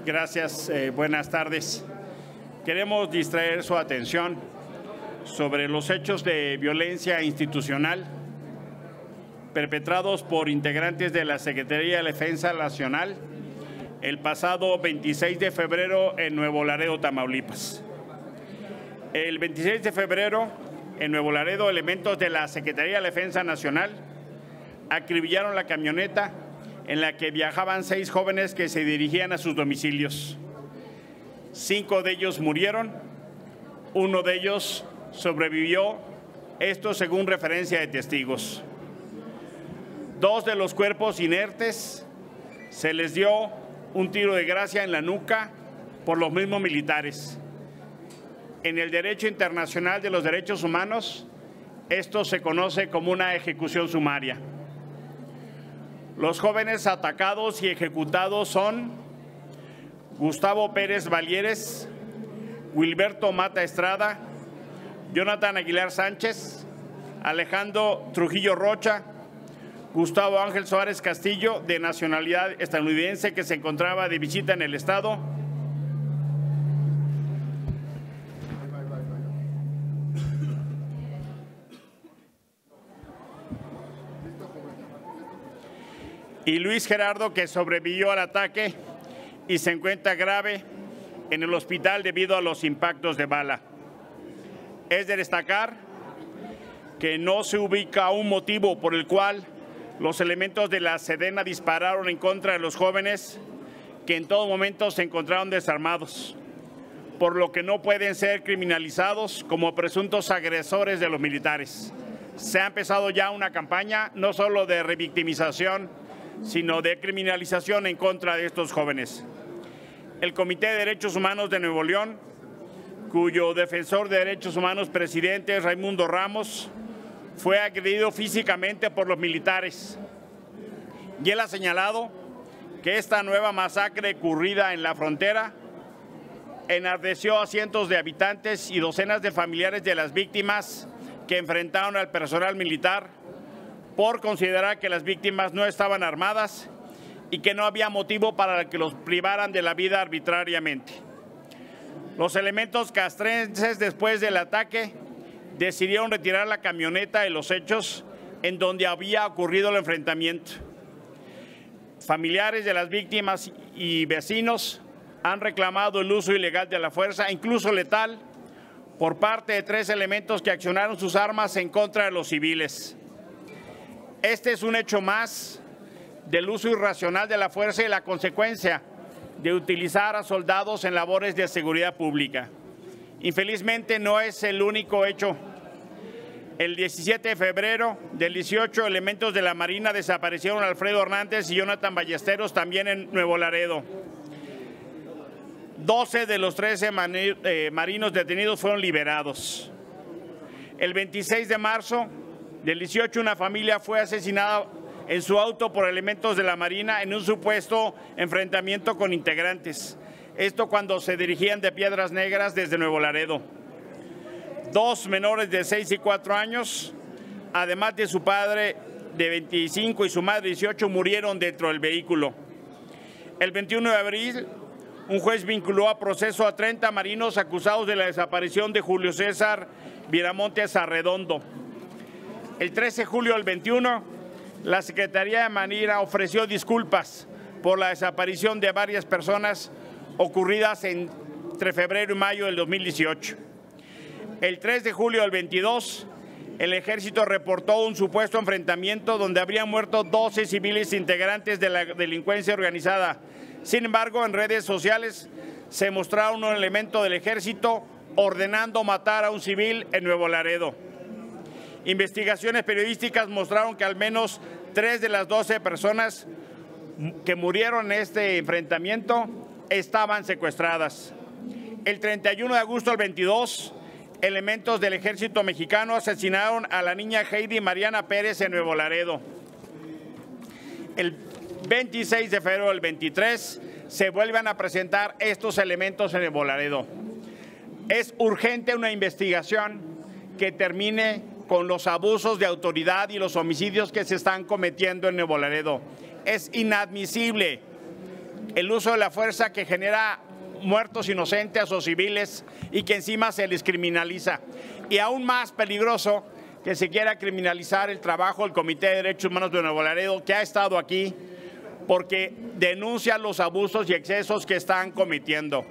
Gracias, buenas tardes. Queremos distraer su atención sobre los hechos de violencia institucional perpetrados por integrantes de la Secretaría de Defensa Nacional el pasado 26 de febrero en Nuevo Laredo, Tamaulipas. El 26 de febrero, en Nuevo Laredo, elementos de la Secretaría de Defensa Nacional acribillaron la camioneta en la que viajaban 6 jóvenes que se dirigían a sus domicilios. 5 de ellos murieron, 1 de ellos sobrevivió, esto según referencia de testigos. 2 de los cuerpos inertes se les dio un tiro de gracia en la nuca por los mismos militares. En el derecho internacional de los derechos humanos, esto se conoce como una ejecución sumaria. Los jóvenes atacados y ejecutados son Gustavo Pérez Valieres, Wilberto Mata Estrada, Jonathan Aguilar Sánchez, Alejandro Trujillo Rocha, Gustavo Ángel Suárez Castillo, de nacionalidad estadounidense, que se encontraba de visita en el estado, y Luis Gerardo, que sobrevivió al ataque y se encuentra grave en el hospital debido a los impactos de bala. Es de destacar que no se ubica un motivo por el cual los elementos de la Sedena dispararon en contra de los jóvenes, que en todo momento se encontraron desarmados, por lo que no pueden ser criminalizados como presuntos agresores de los militares. Se ha empezado ya una campaña no solo de revictimización, sino de criminalización en contra de estos jóvenes. El Comité de Derechos Humanos de Nuevo León, cuyo defensor de derechos humanos presidente es Raimundo Ramos, fue agredido físicamente por los militares. Y él ha señalado que esta nueva masacre ocurrida en la frontera enardeció a cientos de habitantes y docenas de familiares de las víctimas que enfrentaron al personal militar por considerar que las víctimas no estaban armadas y que no había motivo para que los privaran de la vida arbitrariamente. Los elementos castrenses, después del ataque, decidieron retirar la camioneta de los hechos en donde había ocurrido el enfrentamiento. Familiares de las víctimas y vecinos han reclamado el uso ilegal de la fuerza, incluso letal, por parte de 3 elementos que accionaron sus armas en contra de los civiles. Este es un hecho más del uso irracional de la fuerza y la consecuencia de utilizar a soldados en labores de seguridad pública. Infelizmente no es el único hecho. El 17 de febrero del 18, elementos de la Marina desaparecieron a Alfredo Hernández y Jonathan Ballesteros, también en Nuevo Laredo. 12 de los 13 marinos detenidos fueron liberados. El 26 de marzo del 18, una familia fue asesinada en su auto por elementos de la Marina en un supuesto enfrentamiento con integrantes. Esto cuando se dirigían de Piedras Negras desde Nuevo Laredo. 2 menores de 6 y 4 años, además de su padre de 25 y su madre de 18, murieron dentro del vehículo. El 21 de abril, un juez vinculó a proceso a 30 marinos acusados de la desaparición de Julio César Viramontes Arredondo. El 13 de julio del 21, la Secretaría de Marina ofreció disculpas por la desaparición de varias personas ocurridas entre febrero y mayo del 2018. El 3 de julio del 22, el Ejército reportó un supuesto enfrentamiento donde habrían muerto 12 civiles integrantes de la delincuencia organizada. Sin embargo, en redes sociales se mostraron un elemento del Ejército ordenando matar a un civil en Nuevo Laredo. Investigaciones periodísticas mostraron que al menos 3 de las 12 personas que murieron en este enfrentamiento estaban secuestradas. El 31 de agosto del 22, elementos del Ejército Mexicano asesinaron a la niña Heidi Mariana Pérez en Nuevo Laredo. El 26 de febrero del 23 se vuelven a presentar estos elementos en Nuevo Laredo. Es urgente una investigación que termine con los abusos de autoridad y los homicidios que se están cometiendo en Nuevo Laredo. Es inadmisible el uso de la fuerza que genera muertos inocentes o civiles y que encima se les criminaliza. Y aún más peligroso, que se quiera criminalizar el trabajo del Comité de Derechos Humanos de Nuevo Laredo, que ha estado aquí, porque denuncia los abusos y excesos que están cometiendo.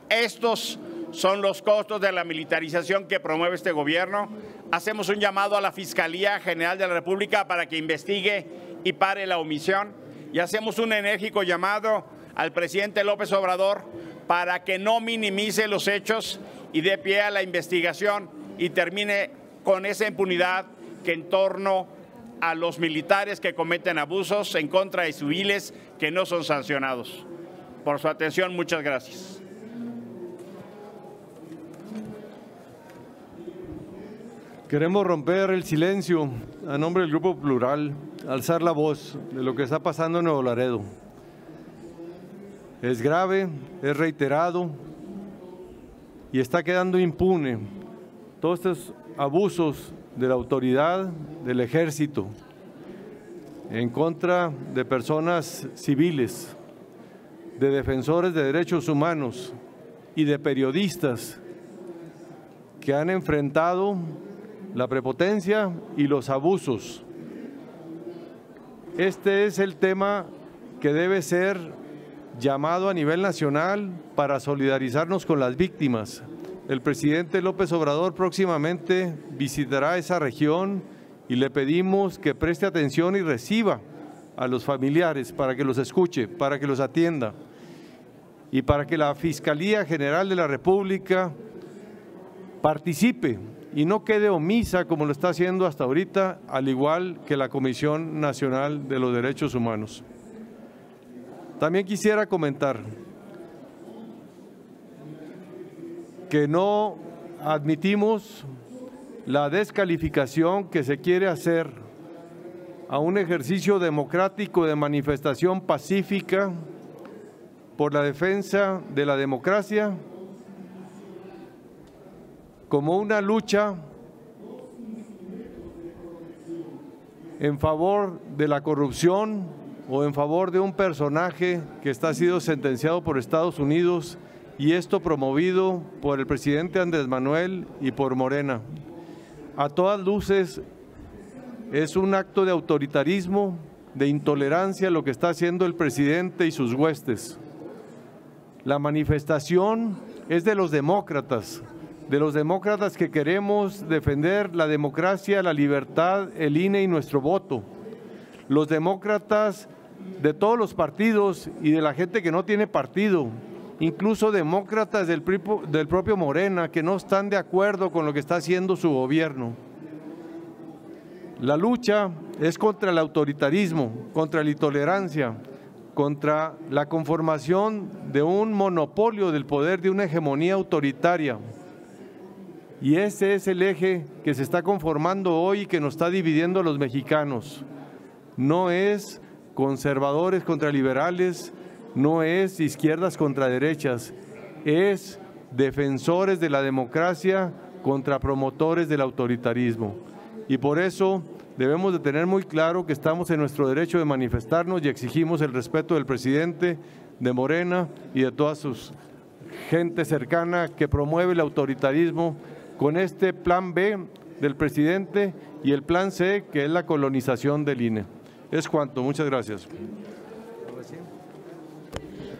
Estos son los costos de la militarización que promueve este gobierno. Hacemos un llamado a la Fiscalía General de la República para que investigue y pare la omisión. Y hacemos un enérgico llamado al presidente López Obrador para que no minimice los hechos y dé pie a la investigación y termine con esa impunidad que en torno a los militares que cometen abusos en contra de civiles que no son sancionados. Por su atención, muchas gracias. Queremos romper el silencio a nombre del Grupo Plural, alzar la voz de lo que está pasando en Nuevo Laredo. Es grave, es reiterado y está quedando impune todos estos abusos de la autoridad, del ejército, en contra de personas civiles, de defensores de derechos humanos y de periodistas que han enfrentado la prepotencia y los abusos. Este es el tema que debe ser llamado a nivel nacional para solidarizarnos con las víctimas. El presidente López Obrador próximamente visitará esa región y le pedimos que preste atención y reciba a los familiares para que los escuche, para que los atienda y para que la Fiscalía General de la República participe y no quede omisa como lo está haciendo hasta ahorita, al igual que la Comisión Nacional de los Derechos Humanos. También quisiera comentar que no admitimos la descalificación que se quiere hacer a un ejercicio democrático de manifestación pacífica por la defensa de la democracia como una lucha en favor de la corrupción o en favor de un personaje que está siendo sentenciado por Estados Unidos, y esto promovido por el presidente Andrés Manuel y por Morena. A todas luces es un acto de autoritarismo, de intolerancia lo que está haciendo el presidente y sus huestes. La manifestación es de los demócratas que queremos defender la democracia, la libertad, el INE y nuestro voto. Los demócratas de todos los partidos y de la gente que no tiene partido, incluso demócratas del propio Morena, que no están de acuerdo con lo que está haciendo su gobierno. La lucha es contra el autoritarismo, contra la intolerancia, contra la conformación de un monopolio del poder, de una hegemonía autoritaria. Y ese es el eje que se está conformando hoy y que nos está dividiendo a los mexicanos. No es conservadores contra liberales, no es izquierdas contra derechas, es defensores de la democracia contra promotores del autoritarismo. Y por eso debemos de tener muy claro que estamos en nuestro derecho de manifestarnos y exigimos el respeto del presidente, de Morena y de toda su gente cercana que promueve el autoritarismo con este plan B del presidente y el plan C, que es la colonización del INE. Es cuanto. Muchas gracias.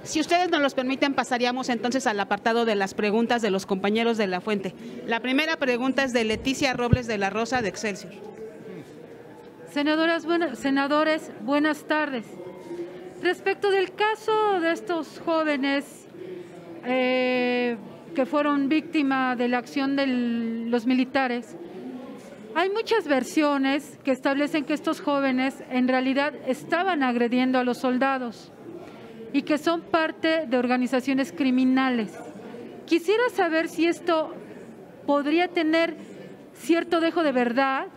Si ustedes nos los permiten, pasaríamos entonces al apartado de las preguntas de los compañeros de la Fuente. La primera pregunta es de Leticia Robles de la Rosa, de Excelsior. Senadores, buenas tardes. Respecto del caso de estos jóvenes que fueron víctimas de la acción de los militares, hay muchas versiones que establecen que estos jóvenes en realidad estaban agrediendo a los soldados y que son parte de organizaciones criminales. Quisiera saber si esto podría tener cierto dejo de verdad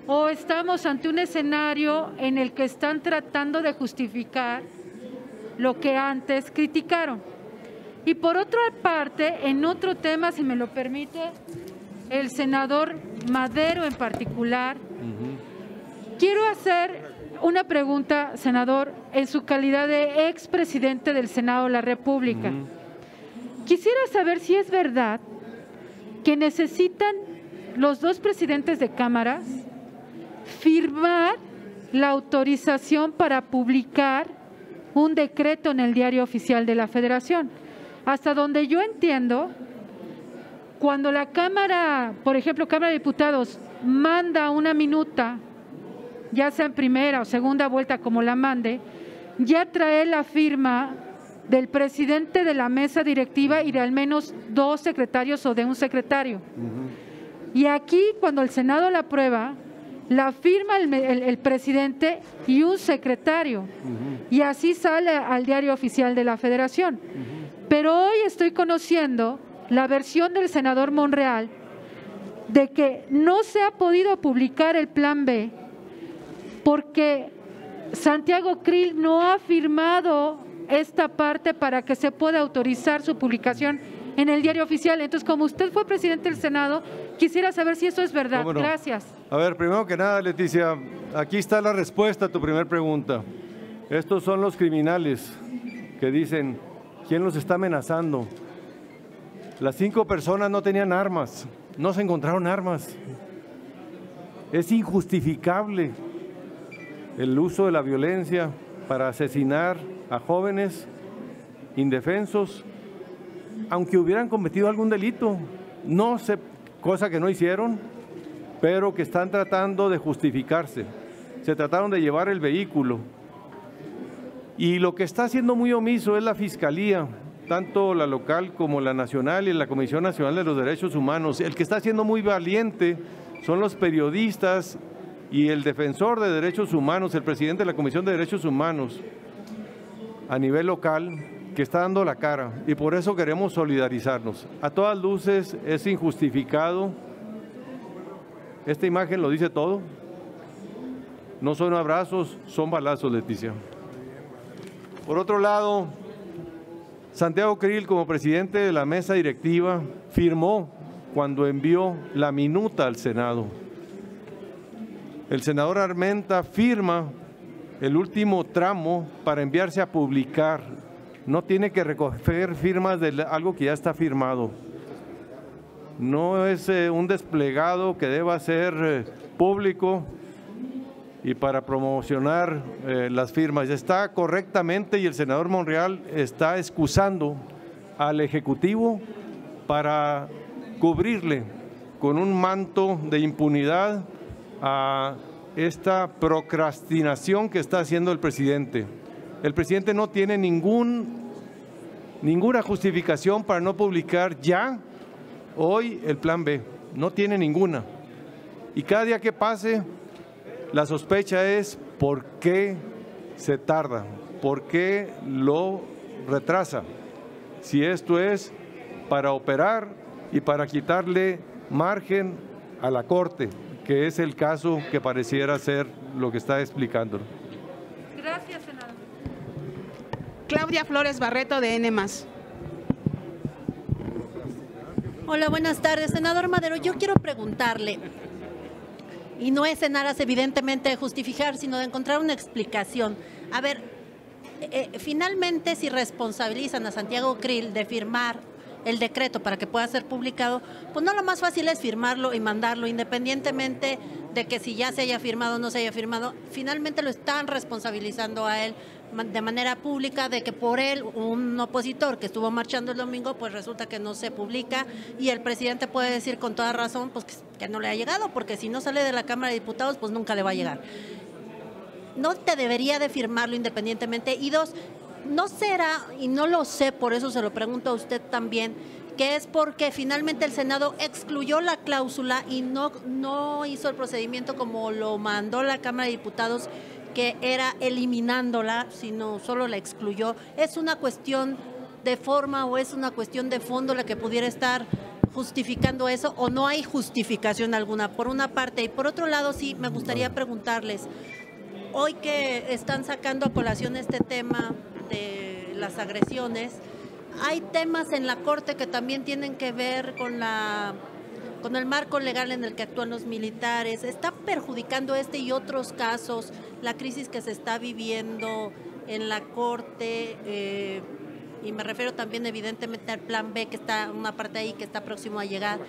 o estamos ante un escenario en el que están tratando de justificar lo que antes criticaron. Y por otra parte, en otro tema, si me lo permite, el senador Madero en particular, quiero hacer una pregunta, senador, en su calidad de expresidente del Senado de la República. Quisiera saber si es verdad que necesitan los dos presidentes de cámaras firmar la autorización para publicar un decreto en el Diario Oficial de la Federación. Hasta donde yo entiendo, cuando la Cámara, por ejemplo, Cámara de Diputados, manda una minuta, ya sea en primera o segunda vuelta como la mande, ya trae la firma del presidente de la mesa directiva y de al menos 2 secretarios o de un secretario. Y aquí, cuando el Senado la aprueba, la firma el presidente y un secretario. Y así sale al Diario Oficial de la Federación. Pero hoy estoy conociendo la versión del senador Monreal de que no se ha podido publicar el Plan B porque Santiago Krill no ha firmado esta parte para que se pueda autorizar su publicación en el Diario Oficial. Entonces, como usted fue presidente del Senado, quisiera saber si eso es verdad. ¿Cómo no? Gracias. A ver, primero que nada, Leticia, aquí está la respuesta a tu primera pregunta. Estos son los criminales que dicen, ¿quién los está amenazando? Las 5 personas no tenían armas, no se encontraron armas. Es injustificable el uso de la violencia para asesinar a jóvenes indefensos, aunque hubieran cometido algún delito, no sé, cosa que no hicieron, pero que están tratando de justificarse. Se trataron de llevar el vehículo. Y lo que está haciendo muy omiso es la Fiscalía, tanto la local como la nacional y la Comisión Nacional de los Derechos Humanos. El que está siendo muy valiente son los periodistas y el defensor de derechos humanos, el presidente de la Comisión de Derechos Humanos a nivel local, que está dando la cara, y por eso queremos solidarizarnos. A todas luces es injustificado. Esta imagen lo dice todo. No son abrazos, son balazos, Leticia. Por otro lado, Santiago Krill, como presidente de la mesa directiva, firmó cuando envió la minuta al Senado. El senador Armenta firma el último tramo para enviarse a publicar. No tiene que recoger firmas de algo que ya está firmado. No es un desplegado que deba ser público y para promocionar las firmas. Está correctamente y el senador Monreal está excusando al Ejecutivo para cubrirle con un manto de impunidad a esta procrastinación que está haciendo el presidente. El presidente no tiene ninguna justificación para no publicar ya, hoy, el Plan B. No tiene ninguna. Y cada día que pase, la sospecha es por qué se tarda, por qué lo retrasa. Si esto es para operar y para quitarle margen a la Corte, que es el caso que pareciera ser lo que está explicando. Gracias, senador. Claudia Flores Barreto, de N+. Hola, buenas tardes. Senador Madero, yo quiero preguntarle, y no es en aras evidentemente de justificar, sino de encontrar una explicación. A ver, finalmente si responsabilizan a Santiago Krill de firmar el decreto para que pueda ser publicado, pues no, lo más fácil es firmarlo y mandarlo, independientemente de que si ya se haya firmado o no se haya firmado. Finalmente lo están responsabilizando a él de manera pública de que por él, un opositor que estuvo marchando el domingo, pues resulta que no se publica, y el presidente puede decir con toda razón pues que no le ha llegado, porque si no sale de la Cámara de Diputados pues nunca le va a llegar. No te debería de firmarlo independientemente. Y dos, ¿no será, y no lo sé, por eso se lo pregunto a usted también, que es porque finalmente el Senado excluyó la cláusula y no hizo el procedimiento como lo mandó la Cámara de Diputados, que era eliminándola, sino solo la excluyó? ¿Es una cuestión de forma o es una cuestión de fondo la que pudiera estar justificando eso, o no hay justificación alguna, por una parte? Y por otro lado, sí, me gustaría preguntarles, hoy que están sacando a colación este tema de las agresiones, hay temas en la Corte que también tienen que ver con el marco legal en el que actúan los militares. ¿Está perjudicando este y otros casos la crisis que se está viviendo en la Corte, y me refiero también evidentemente al plan B, que está una parte ahí que está próximo a llegar,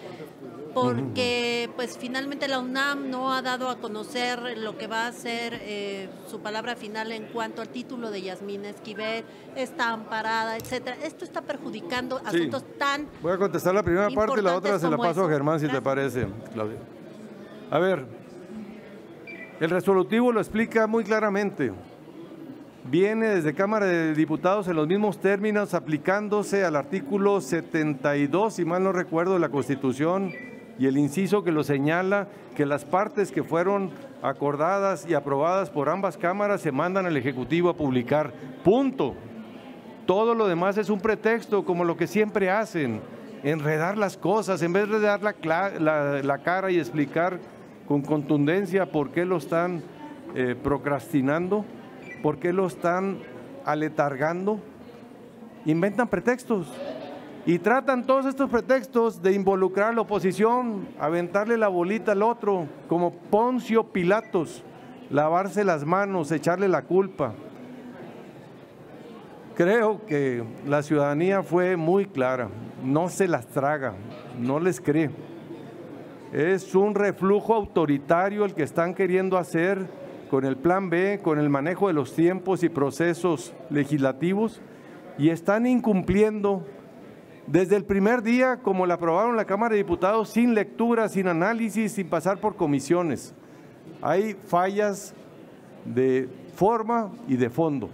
porque pues finalmente la UNAM no ha dado a conocer lo que va a ser su palabra final en cuanto al título de Yasmín Esquivel, está amparada, etcétera. Esto está perjudicando asuntos tan... Voy a contestar la primera parte y la otra se la paso a Germán, si te parece, Claudia. A ver, el resolutivo lo explica muy claramente. Viene desde Cámara de Diputados en los mismos términos, aplicándose al artículo 72, si mal no recuerdo, de la Constitución, y el inciso que lo señala, que las partes que fueron acordadas y aprobadas por ambas cámaras se mandan al Ejecutivo a publicar. Punto. Todo lo demás es un pretexto, como lo que siempre hacen, enredar las cosas, en vez de dar la cara y explicar con contundencia por qué lo están procrastinando. ¿Por qué lo están aletargando? Inventan pretextos y tratan todos estos pretextos de involucrar a la oposición, aventarle la bolita al otro, como Poncio Pilatos, lavarse las manos, echarle la culpa. Creo que la ciudadanía fue muy clara, no se las traga, no les cree. Es un reflujo autoritario el que están queriendo hacer con el plan B, con el manejo de los tiempos y procesos legislativos, y están incumpliendo desde el primer día, como la aprobaron la Cámara de Diputados, sin lectura, sin análisis, sin pasar por comisiones. Hay fallas de forma y de fondo,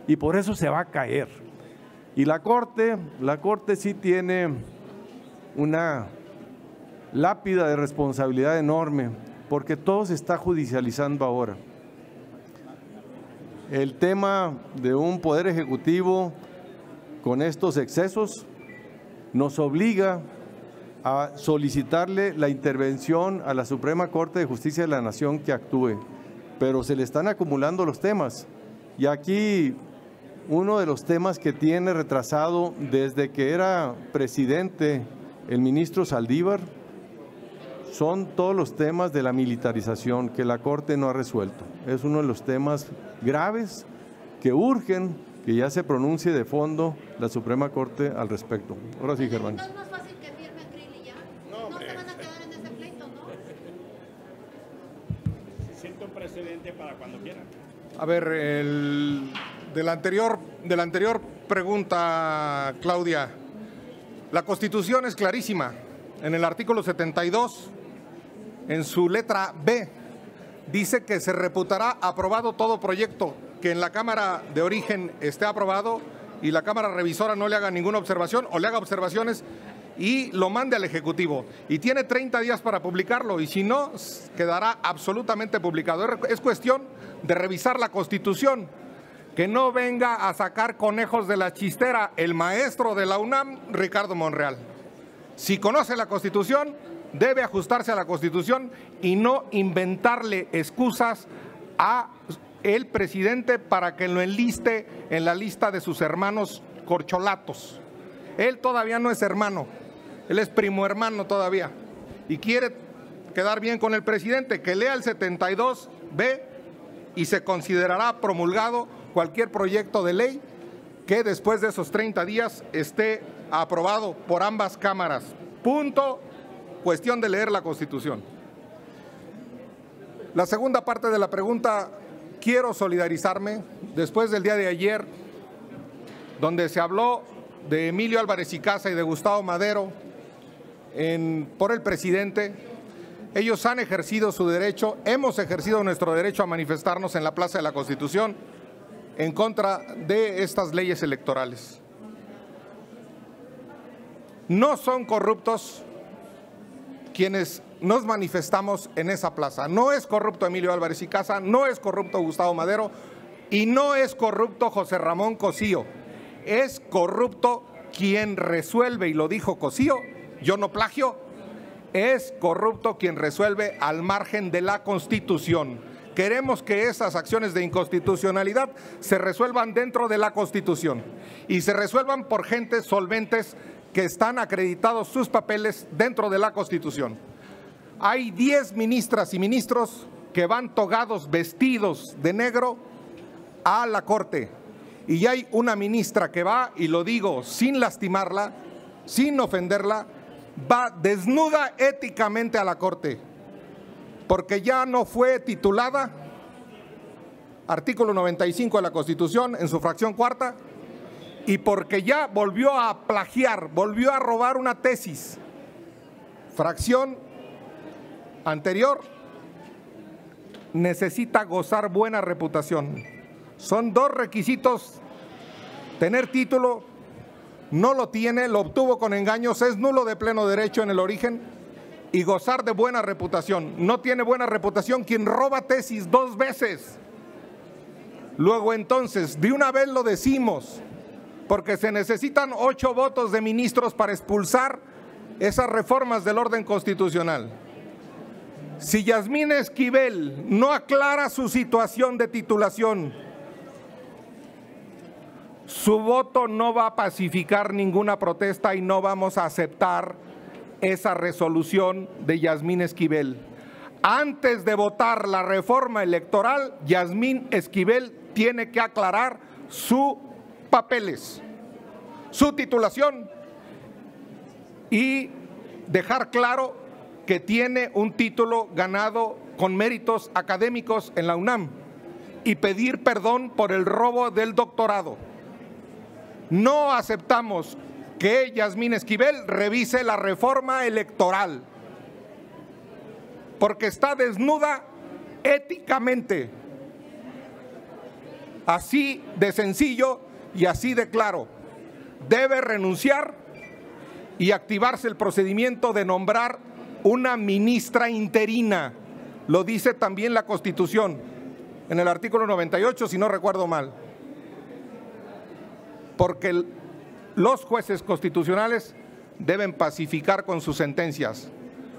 y por eso se va a caer. Y la Corte sí tiene una lápida de responsabilidad enorme, porque todo se está judicializando ahora. El tema de un poder ejecutivo con estos excesos nos obliga a solicitarle la intervención a la Suprema Corte de Justicia de la Nación que actúe, pero se le están acumulando los temas. Y aquí uno de los temas que tiene retrasado desde que era presidente el ministro Saldívar son todos los temas de la militarización que la Corte no ha resuelto. Es uno de los temas graves que urgen que ya se pronuncie de fondo la Suprema Corte al respecto. Ahora sí, Germán. ¿No es más fácil que firme Krill y ya? No se van a quedar en ese pleito, ¿no? Siento un precedente para cuando quieran. A ver, de la anterior pregunta, Claudia, la Constitución es clarísima. En el artículo 72, en su letra B, dice que se reputará aprobado todo proyecto que en la Cámara de origen esté aprobado y la Cámara revisora no le haga ninguna observación o le haga observaciones y lo mande al Ejecutivo. Y tiene 30 días para publicarlo, y si no, quedará absolutamente publicado. Es cuestión de revisar la Constitución, que no venga a sacar conejos de la chistera el maestro de la UNAM, Ricardo Monreal. Si conoce la Constitución, debe ajustarse a la Constitución y no inventarle excusas a el presidente para que lo enliste en la lista de sus hermanos corcholatos. Él todavía no es hermano, él es primo hermano todavía y quiere quedar bien con el presidente. Que lea el 72B y se considerará promulgado cualquier proyecto de ley que después de esos 30 días esté aprobado por ambas cámaras. Punto. Cuestión de leer la Constitución. La segunda parte de la pregunta, quiero solidarizarme después del día de ayer, donde se habló de Emilio Álvarez y Casa y de Gustavo Madero por el presidente. Ellos han ejercido su derecho, hemos ejercido nuestro derecho a manifestarnos en la Plaza de la Constitución en contra de estas leyes electorales. No son corruptos quienes nos manifestamos en esa plaza. No es corrupto Emilio Álvarez y Casa, no es corrupto Gustavo Madero y no es corrupto José Ramón Cosío. Es corrupto quien resuelve, y lo dijo Cosío, yo no plagio, es corrupto quien resuelve al margen de la Constitución. Queremos que esas acciones de inconstitucionalidad se resuelvan dentro de la Constitución y se resuelvan por gentes solventes que están acreditados sus papeles dentro de la Constitución. Hay 10 ministras y ministros que van togados, vestidos de negro, a la Corte. Y hay una ministra que va, y lo digo sin lastimarla, sin ofenderla, va desnuda éticamente a la Corte, porque ya no fue titulada, artículo 95 de la Constitución, en su fracción cuarta, y porque ya volvió a plagiar, volvió a robar una tesis, fracción anterior, necesita gozar buena reputación. Son dos requisitos: tener título, no lo tiene, lo obtuvo con engaños, es nulo de pleno derecho en el origen, y gozar de buena reputación. No tiene buena reputación quien roba tesis 2 veces. Luego entonces, de una vez lo decimos, porque se necesitan 8 votos de ministros para expulsar esas reformas del orden constitucional. Si Yasmín Esquivel no aclara su situación de titulación, su voto no va a pacificar ninguna protesta y no vamos a aceptar esa resolución de Yasmín Esquivel. Antes de votar la reforma electoral, Yasmín Esquivel tiene que aclarar sus papeles, su titulación, y dejar claro que tiene un título ganado con méritos académicos en la UNAM, y pedir perdón por el robo del doctorado. No aceptamos que Yasmín Esquivel revise la reforma electoral, porque está desnuda éticamente. Así de sencillo y así de claro. Debe renunciar y activarse el procedimiento de nombrar una ministra interina. Lo dice también la Constitución, en el artículo 98, si no recuerdo mal. Porque los jueces constitucionales deben pacificar con sus sentencias.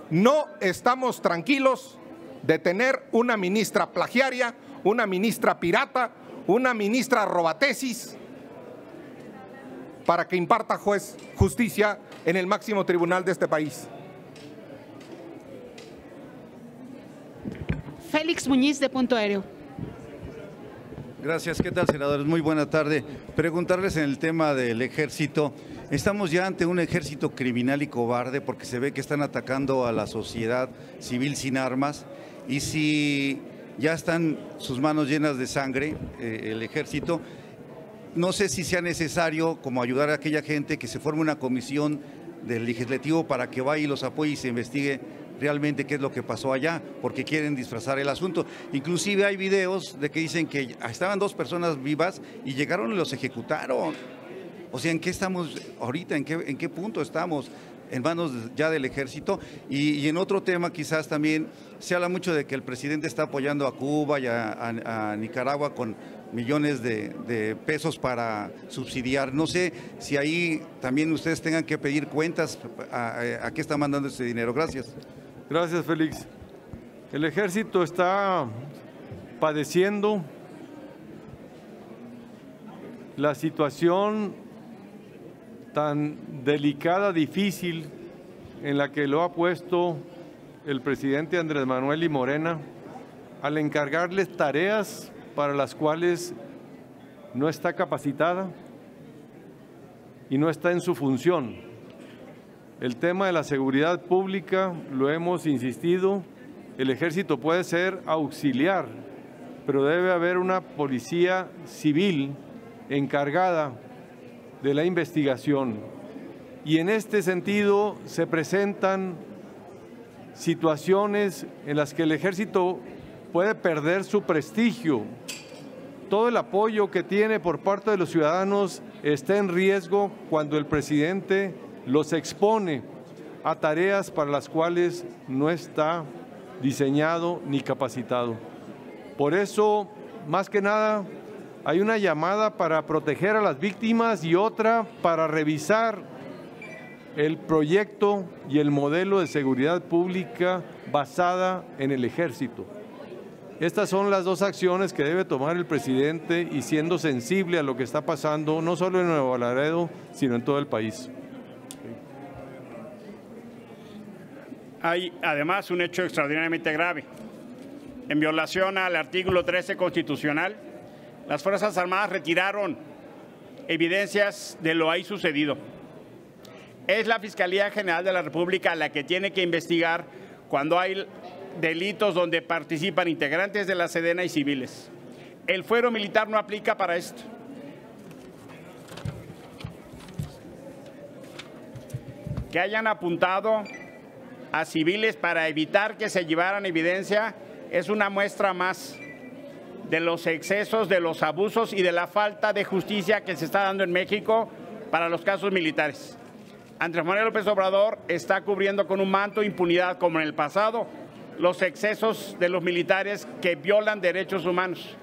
No estamos tranquilos de tener una ministra plagiaria, una ministra pirata, una ministra robatesis, para que imparta justicia en el máximo tribunal de este país. Félix Muñiz, de Punto Aéreo. Gracias. ¿Qué tal, senadores? Muy buena tarde. Preguntarles en el tema del ejército. Estamos ya ante un ejército criminal y cobarde, porque se ve que están atacando a la sociedad civil sin armas, y si ya están sus manos llenas de sangre el ejército, no sé si sea necesario como ayudar a aquella gente, que se forme una comisión del legislativo para que vaya y los apoye y se investigue realmente qué es lo que pasó allá, porque quieren disfrazar el asunto. Inclusive hay videos de que dicen que estaban 2 personas vivas y llegaron y los ejecutaron. O sea, ¿en qué estamos ahorita? ¿En qué punto estamos? En manos ya del ejército. Y en otro tema, quizás también se habla mucho de que el presidente está apoyando a Cuba y a Nicaragua con millones de pesos para subsidiar. No sé si ahí también ustedes tengan que pedir cuentas a qué está mandando ese dinero. Gracias. Gracias, Félix. El ejército está padeciendo la situación tan delicada, difícil, en la que lo ha puesto el presidente Andrés Manuel y Morena, al encargarles tareas para las cuales no está capacitada y no está en su función. El tema de la seguridad pública, lo hemos insistido, el ejército puede ser auxiliar, pero debe haber una policía civil encargada de la investigación. Y en este sentido se presentan situaciones en las que el ejército puede perder su prestigio. Todo el apoyo que tiene por parte de los ciudadanos está en riesgo cuando el presidente los expone a tareas para las cuales no está diseñado ni capacitado. Por eso, más que nada, hay una llamada para proteger a las víctimas y otra para revisar el proyecto y el modelo de seguridad pública basada en el ejército. Estas son las 2 acciones que debe tomar el presidente, y siendo sensible a lo que está pasando, no solo en Nuevo Laredo, sino en todo el país. Hay además un hecho extraordinariamente grave. en violación al artículo 13 constitucional, las Fuerzas Armadas retiraron evidencias de lo ahí sucedido. Es la Fiscalía General de la República la que tiene que investigar cuando hay delitos donde participan integrantes de la Sedena y civiles. El fuero militar no aplica para esto. Que hayan apuntado a civiles para evitar que se llevaran evidencia es una muestra más de los excesos, de los abusos y de la falta de justicia que se está dando en México para los casos militares. Andrés Manuel López Obrador está cubriendo con un manto de impunidad, como en el pasado, los excesos de los militares que violan derechos humanos.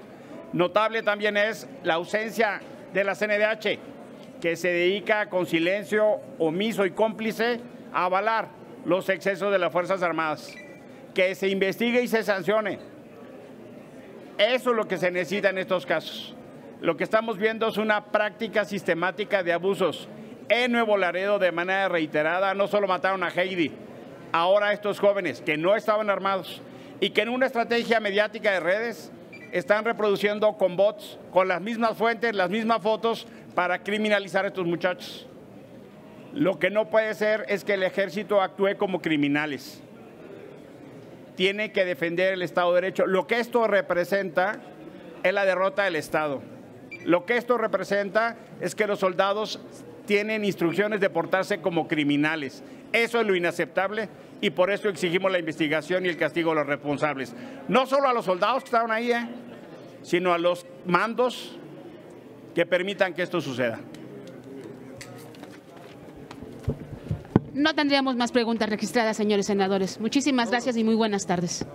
Notable también es la ausencia de la CNDH, que se dedica con silencio omiso y cómplice a avalar los excesos de las Fuerzas Armadas. Que se investigue y se sancione. Eso es lo que se necesita en estos casos. Lo que estamos viendo es una práctica sistemática de abusos. En Nuevo Laredo, de manera reiterada, no solo mataron a Heidi, ahora estos jóvenes que no estaban armados y que en una estrategia mediática de redes están reproduciendo con bots, con las mismas fuentes, las mismas fotos, para criminalizar a estos muchachos. Lo que no puede ser es que el ejército actúe como criminales. Tiene que defender el Estado de Derecho. Lo que esto representa es la derrota del Estado. Lo que esto representa es que los soldados tienen instrucciones de portarse como criminales. Eso es lo inaceptable y por eso exigimos la investigación y el castigo a los responsables. No solo a los soldados que estaban ahí, sino a los mandos que permitan que esto suceda. No tendríamos más preguntas registradas, señores senadores. Muchísimas gracias y muy buenas tardes.